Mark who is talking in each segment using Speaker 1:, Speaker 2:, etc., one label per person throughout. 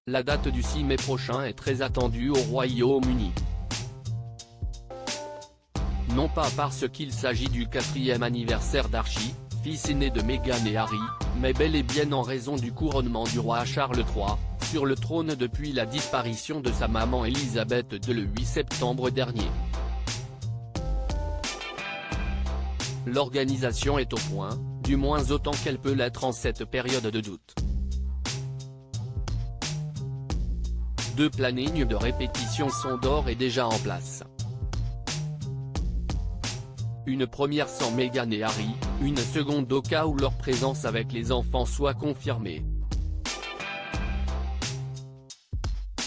Speaker 1: La date du 6 mai prochain est très attendue au Royaume-Uni. Non pas parce qu'il s'agit du 4e anniversaire d'Archie, fils aîné de Meghan et Harry, mais bel et bien en raison du couronnement du roi Charles III, sur le trône depuis la disparition de sa maman Elisabeth le 8 septembre dernier. L'organisation est au point, du moins autant qu'elle peut l'être en cette période de doute. 2 plannings de répétition sont d'ores et déjà en place. Une première sans Meghan et Harry, une seconde au cas où leur présence avec les enfants soit confirmée.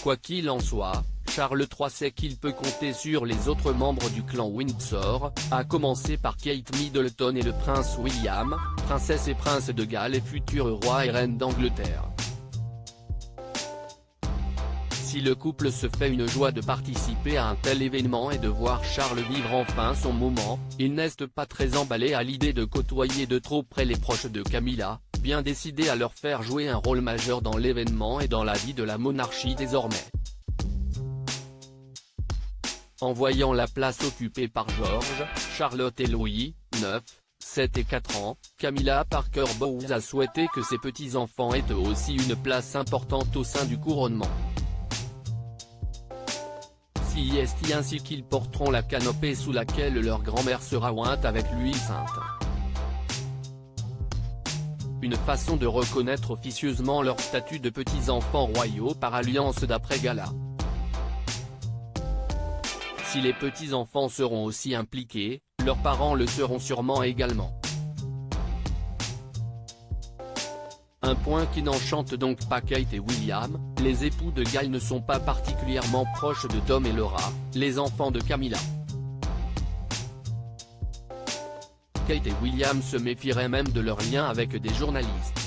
Speaker 1: Quoi qu'il en soit, Charles III sait qu'il peut compter sur les autres membres du clan Windsor, à commencer par Kate Middleton et le prince William, princesse et prince de Galles et futur roi et reine d'Angleterre. Si le couple se fait une joie de participer à un tel événement et de voir Charles vivre enfin son moment, il n'est pas très emballé à l'idée de côtoyer de trop près les proches de Camilla, bien décidé à leur faire jouer un rôle majeur dans l'événement et dans la vie de la monarchie désormais. En voyant la place occupée par George, Charlotte et Louis, 9, 7 et 4 ans, Camilla Parker Bowles a souhaité que ses petits-enfants aient eux aussi une place importante au sein du couronnement. C'est ainsi qu'ils porteront la canopée sous laquelle leur grand-mère sera ointe avec l'huile sainte. Une façon de reconnaître officieusement leur statut de petits-enfants royaux par alliance d'après gala. Si les petits-enfants seront aussi impliqués, leurs parents le seront sûrement également. Un point qui n'enchante donc pas Kate et William, les époux de Guy ne sont pas particulièrement proches de Tom et Laura, les enfants de Camilla. Kate et William se méfieraient même de leur lien avec des journalistes.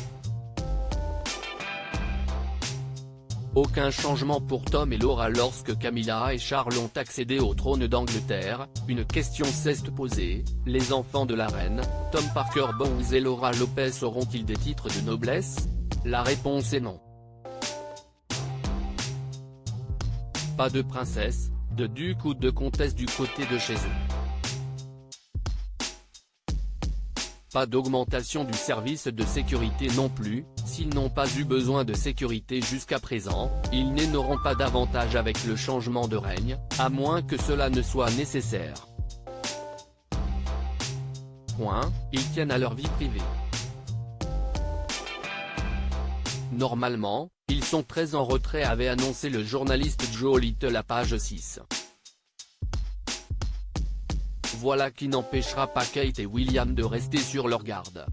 Speaker 1: Aucun changement pour Tom et Laura lorsque Camilla et Charles ont accédé au trône d'Angleterre, une question s'est posée, les enfants de la reine, Tom Parker Bowles et Laura Lopez auront-ils des titres de noblesse? La réponse est non. Pas de princesse, de duc ou de comtesse du côté de chez eux. Pas d'augmentation du service de sécurité non plus, s'ils n'ont pas eu besoin de sécurité jusqu'à présent, ils n'auront pas d'avantage avec le changement de règne, à moins que cela ne soit nécessaire. Point, ils tiennent à leur vie privée. Normalement, ils sont très en retrait avait annoncé le journaliste Joe Little à page 6. Voilà qui n'empêchera pas Kate et William de rester sur leur garde.